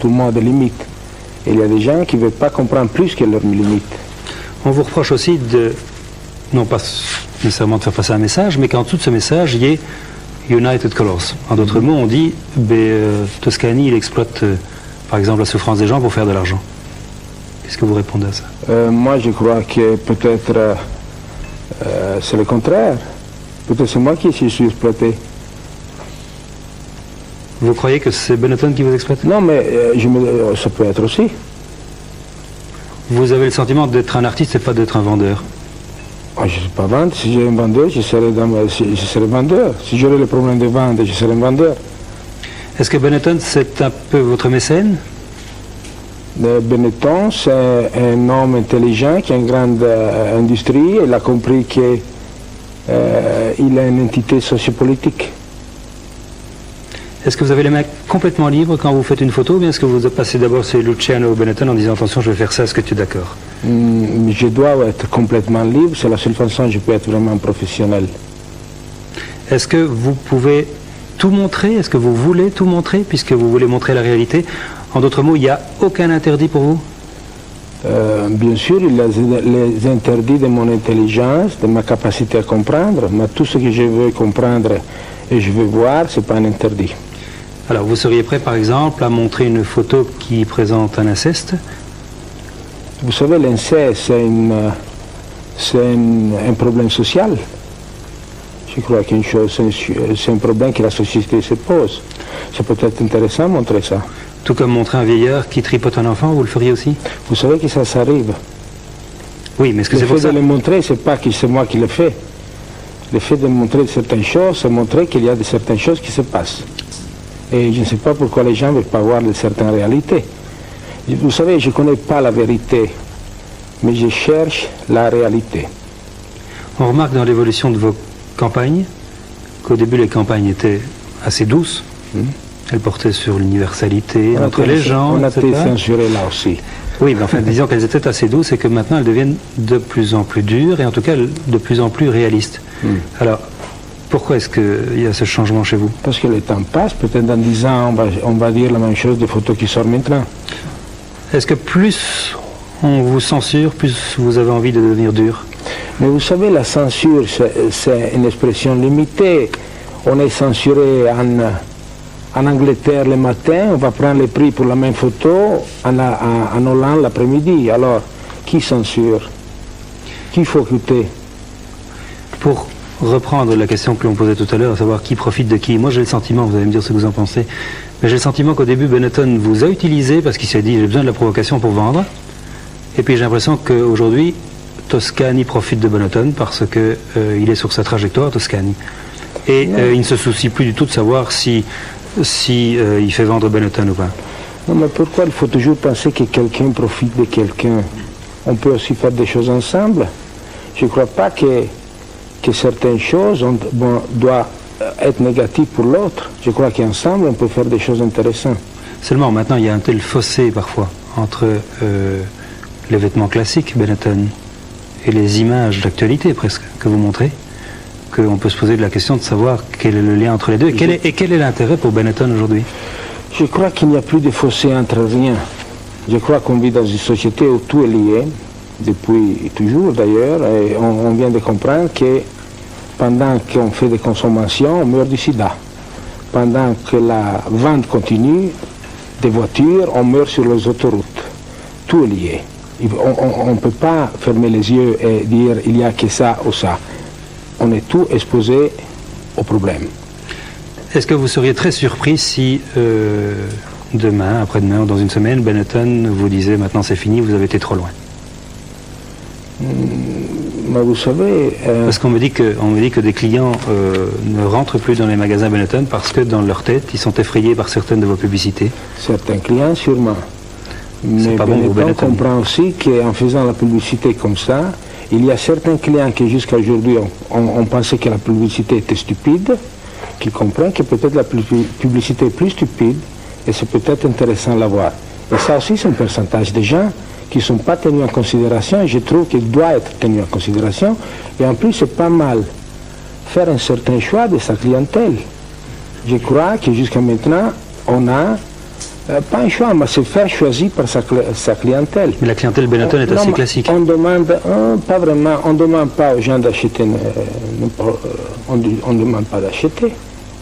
tout le monde a des limites. Et il y a des gens qui ne veulent pas comprendre plus que leurs limites. On vous reproche aussi de, non pas nécessairement de faire passer un message, mais qu'en dessous de ce message, il y ait United Colors. En d'autres mots, on dit Toscani, il exploite par exemple la souffrance des gens pour faire de l'argent. Qu'est-ce que vous répondez à ça? Moi, je crois que peut-être c'est le contraire. Peut-être c'est moi qui suis exploité. Vous croyez que c'est Benetton qui vous exploite? Non, mais ça peut être aussi. Vous avez le sentiment d'être un artiste et pas d'être un vendeur? Je ne suis pas vendeur. Si j'ai un vendeur, je serais vendeur. Si j'aurais le problème de vendre, je serais un vendeur. Est-ce que Benetton, c'est un peu votre mécène? Benetton, c'est un homme intelligent qui a une grande industrie. Il a compris qu'il a une entité sociopolitique. Est-ce que vous avez les mains complètement libres quand vous faites une photo, ou bien est-ce que vous passez d'abord chez Luciano Benetton en disant attention, je vais faire ça, est-ce que tu es d'accord? Je dois être complètement libre, c'est la seule façon que je peux être vraiment professionnel. Est-ce que vous pouvez tout montrer? Est-ce que vous voulez tout montrer, puisque vous voulez montrer la réalité? En d'autres mots, il n'y a aucun interdit pour vous? Bien sûr, il y a les interdits de mon intelligence, de ma capacité à comprendre, mais tout ce que je veux comprendre et je veux voir, ce n'est pas un interdit. Alors, vous seriez prêt, par exemple, à montrer une photo qui présente un inceste? Vous savez, l'inceste, c'est un problème social. Je crois qu'une chose, c'est un problème que la société se pose. C'est peut-être intéressant de montrer ça. Tout comme montrer un vieillard qui tripote un enfant, vous le feriez aussi? Vous savez que ça arrive. Oui, mais est-ce que c'est pour ça? Le fait de le montrer, c'est pas que c'est moi qui le fais. Le fait de montrer certaines choses, c'est montrer qu'il y a certaines choses qui se passent. Et je ne sais pas pourquoi les gens ne veulent pas voir certaines réalités. Vous savez, je ne connais pas la vérité, mais je cherche la réalité. On remarque dans l'évolution de vos campagnes qu'au début les campagnes étaient assez douces. Elles portaient sur l'universalité entre les gens. On a été censurés là aussi. Oui, mais enfin, disons qu'elles étaient assez douces et que maintenant elles deviennent de plus en plus dures et en tout cas de plus en plus réalistes. Alors, pourquoi est-ce qu'il y a ce changement chez vous? Parce que le temps passe, peut-être dans 10 ans, on va dire la même chose des photos qui sortent maintenant. Est-ce que plus on vous censure, plus vous avez envie de devenir dur? Mais vous savez, la censure, c'est une expression limitée. On est censuré en Angleterre le matin, on va prendre les prix pour la même photo en Hollande l'après-midi. Alors, qui censure? Qui faut écouter? Pour reprendre la question que l'on posait tout à l'heure, à savoir qui profite de qui, moi j'ai le sentiment, vous allez me dire ce que vous en pensez, mais j'ai le sentiment qu'au début Benetton vous a utilisé parce qu'il s'est dit j'ai besoin de la provocation pour vendre, et puis j'ai l'impression qu'aujourd'hui Toscani profite de Benetton parce qu'il est sur sa trajectoire, Toscani, et il ne se soucie plus du tout de savoir si il fait vendre Benetton ou pas. Non, mais pourquoi il faut toujours penser que quelqu'un profite de quelqu'un? On peut aussi faire des choses ensemble. Je ne crois pas que certaines choses doivent être négatives pour l'autre. Je crois qu'ensemble, on peut faire des choses intéressantes. Seulement, maintenant, il y a un tel fossé parfois entre les vêtements classiques Benetton et les images d'actualité presque que vous montrez, qu'on peut se poser la question de savoir quel est le lien entre les deux et quel est l'intérêt pour Benetton aujourd'hui. Je crois qu'il n'y a plus de fossé entre rien. Je crois qu'on vit dans une société où tout est lié, depuis toujours d'ailleurs, et on vient de comprendre que pendant qu'on fait des consommations, on meurt du sida. Pendant que la vente continue des voitures, on meurt sur les autoroutes. Tout est lié. On ne peut pas fermer les yeux et dire il n'y a que ça ou ça. On est tout exposé au problème. Est-ce que vous seriez très surpris si demain, après-demain ou dans une semaine, Benetton vous disait maintenant c'est fini, vous avez été trop loin? Mais vous savez... Parce qu'on me dit que des clients ne rentrent plus dans les magasins Benetton parce que dans leur tête, ils sont effrayés par certaines de vos publicités. Certains clients, sûrement. Mais pas bon pour Benetton comprend aussi qu'en faisant la publicité comme ça, il y a certains clients qui jusqu'à aujourd'hui ont pensé que la publicité était stupide, qui comprennent que peut-être la publicité est plus stupide et c'est peut-être intéressant de la voir. Et ça aussi, c'est un pourcentage de gens qui ne sont pas tenus en considération, et je trouve qu'il doit être tenu en considération. Et en plus, c'est pas mal faire un certain choix de sa clientèle. Je crois que jusqu'à maintenant, on a Pas un choix, mais se faire choisir par sa clientèle. Mais la clientèle Benetton est assez classique. On demande, pas vraiment, on ne demande pas aux gens d'acheter, on ne demande pas d'acheter.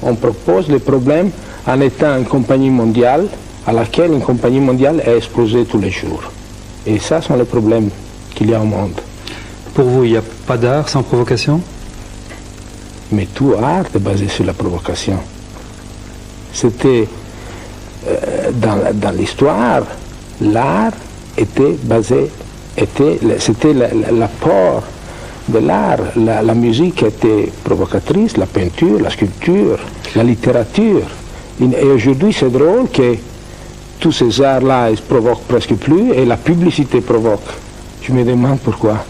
On propose les problèmes en étant une compagnie mondiale à laquelle une compagnie mondiale est exposée tous les jours. Et ça sont les problèmes qu'il y a au monde. Pour vous, il n'y a pas d'art sans provocation? Mais tout art est basé sur la provocation. C'était, dans l'histoire, l'art était basé, c'était l'apport de l'art. La musique était provocatrice, la peinture, la sculpture, la littérature. Et aujourd'hui, c'est drôle que tous ces arts-là ne provoquent presque plus et la publicité provoque. Je me demande pourquoi.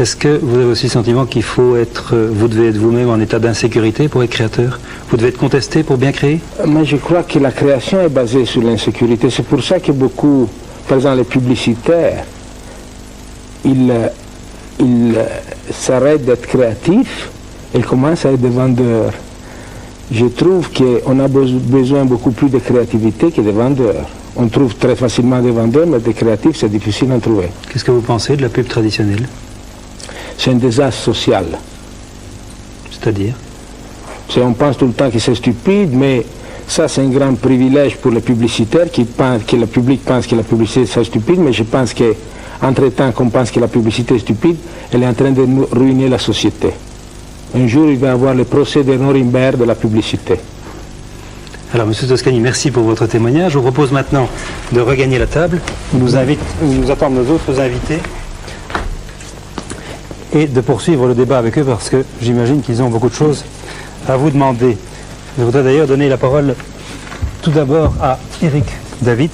Est-ce que vous avez aussi le sentiment qu'il faut être, vous devez être vous-même en état d'insécurité pour être créateur? Vous devez être contesté pour bien créer? Moi, je crois que la création est basée sur l'insécurité. C'est pour ça que beaucoup, par exemple les publicitaires, ils s'arrêtent d'être créatifs et ils commencent à être des vendeurs. Je trouve qu'on a besoin beaucoup plus de créativité que de vendeurs. On trouve très facilement des vendeurs, mais des créatifs, c'est difficile à trouver. Qu'est-ce que vous pensez de la pub traditionnelle? C'est un désastre social. C'est-à-dire? On pense tout le temps que c'est stupide, mais ça c'est un grand privilège pour les publicitaires qui pensent que le public pense que la publicité c'est stupide, mais je pense qu'entre-temps qu'on pense que la publicité est stupide, elle est en train de ruiner la société. Un jour, il va y avoir le procès de Nuremberg de la publicité. Alors, Monsieur Toscani, merci pour votre témoignage. Je vous propose maintenant de regagner la table, nous attendre nos autres invités et de poursuivre le débat avec eux parce que j'imagine qu'ils ont beaucoup de choses à vous demander. Je voudrais d'ailleurs donner la parole tout d'abord à Eric David.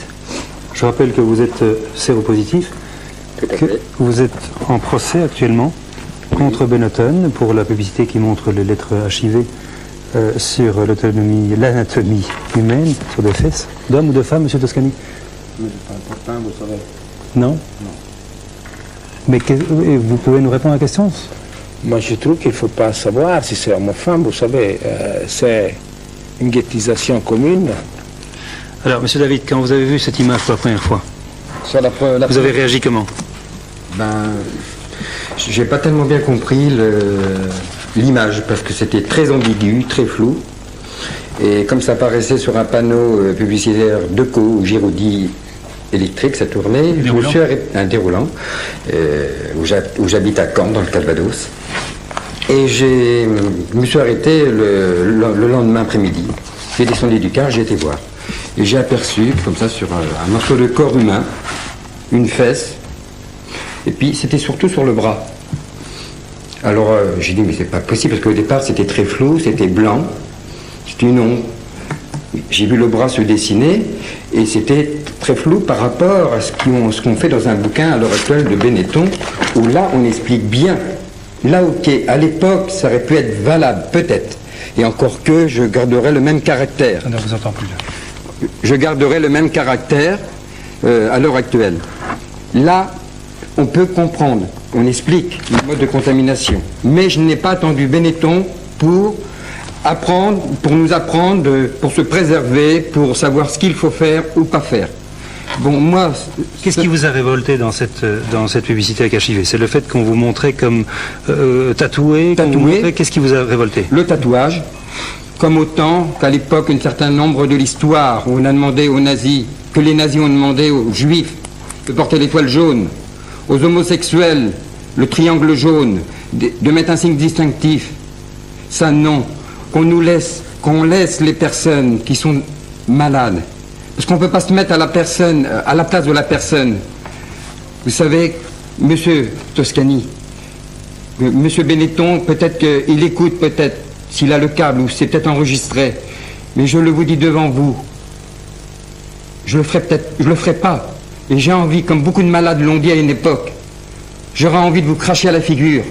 Je rappelle que vous êtes séropositif, que vous êtes en procès actuellement contre Benetton pour la publicité qui montre les lettres HIV sur l'anatomie humaine, sur des fesses. D'homme ou de femme, Monsieur Toscani? Mais c'est pas important, vous savez. Non? Non. Mais vous pouvez nous répondre à la question? Moi, je trouve qu'il ne faut pas savoir si c'est homme ou femme, vous savez. C'est une ghettisation commune. Alors, Monsieur David, quand vous avez vu cette image pour la première fois, vous avez réagi comment? J'ai pas tellement bien compris l'image parce que c'était très ambigu, très flou. Et comme ça apparaissait sur un panneau publicitaire Deco ou Giraudy électrique, ça tournait. Je me suis arrêté, un déroulant, où j'habite à Caen, dans le Calvados. Et je me suis arrêté le lendemain après-midi. J'ai descendu du car, j'ai été voir. Et j'ai aperçu, comme ça, sur un morceau de corps humain, une fesse. Et puis, c'était surtout sur le bras. Alors, j'ai dit, mais c'est pas possible, parce qu'au départ, c'était très flou, c'était blanc. C'était une ombre. J'ai vu le bras se dessiner, et c'était très flou par rapport à ce qu'on fait dans un bouquin à l'heure actuelle de Benetton, où là, on explique bien. Là, ok, à l'époque, ça aurait pu être valable, peut-être. Et encore que, je garderais le même caractère. On ne vous entend plus là. Je garderai le même caractère à l'heure actuelle. Là, on peut comprendre, on explique le mode de contamination. Mais je n'ai pas attendu Benetton pour nous apprendre, pour se préserver, pour savoir ce qu'il faut faire ou pas faire. Bon, moi... Qu'est-ce qui vous a révolté dans cette publicité avec HIV? C'est le fait qu'on vous montrait comme tatoué. Qu'est-ce qui vous a révolté? Le tatouage. Comme autant qu'à l'époque, un certain nombre de l'histoire où on a demandé aux nazis, que les nazis ont demandé aux juifs de porter l'étoile jaune, aux homosexuels le triangle jaune, de mettre un signe distinctif. Ça non, qu'on laisse les personnes qui sont malades. Parce qu'on ne peut pas se mettre à la place de la personne. Vous savez, Monsieur Toscani, Monsieur Benetton, peut-être qu'il écoute, peut-être, s'il a le câble, ou c'est peut-être enregistré, mais je le vous dis devant vous, je le ferai pas. Et j'ai envie, comme beaucoup de malades l'ont dit à une époque, j'aurais envie de vous cracher à la figure.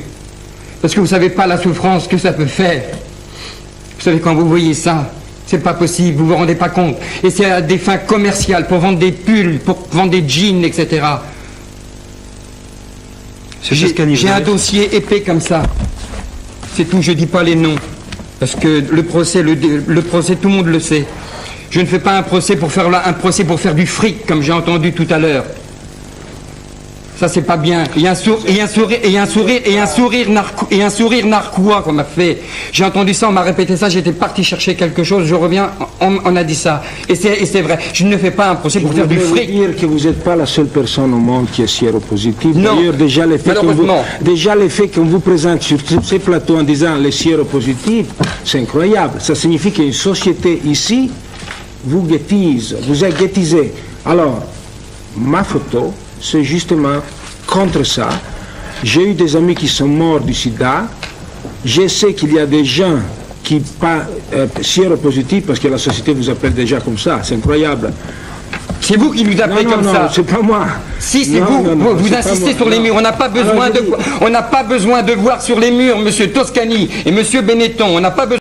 Parce que vous savez pas la souffrance que ça peut faire. Vous savez, quand vous voyez ça, c'est pas possible, vous vous rendez pas compte. Et c'est à des fins commerciales, pour vendre des pulls, pour vendre des jeans, etc. J'ai un dossier épais comme ça. C'est tout, je dis pas les noms. Parce que le procès, tout le monde le sait. Je ne fais pas un procès pour faire du fric, comme j'ai entendu tout à l'heure. Ça, c'est pas bien. Et un sourire narquois qu'on m'a fait. J'ai entendu ça, on m'a répété ça, j'étais parti chercher quelque chose, je reviens, on a dit ça. Et c'est vrai. Je ne fais pas un procès pour faire du fric. Je veux dire que vous n'êtes pas la seule personne au monde qui est séropositive. Non. D'ailleurs, déjà les faits qu'on vous présente sur ces plateaux en disant les séropositifs, c'est incroyable. Ça signifie qu'une société ici vous guettise, vous a guettisé. Alors, ma photo, c'est justement contre ça. J'ai eu des amis qui sont morts du sida. Je sais qu'il y a des gens qui pas séropositifs parce que la société vous appelle déjà comme ça. C'est incroyable. C'est vous qui nous appelez comme ça. Non, c'est pas moi. Si, c'est vous. Vous insistez sur les murs. On n'a pas besoin de voir sur les murs, monsieur Toscani et monsieur Benetton. On n'a pas besoin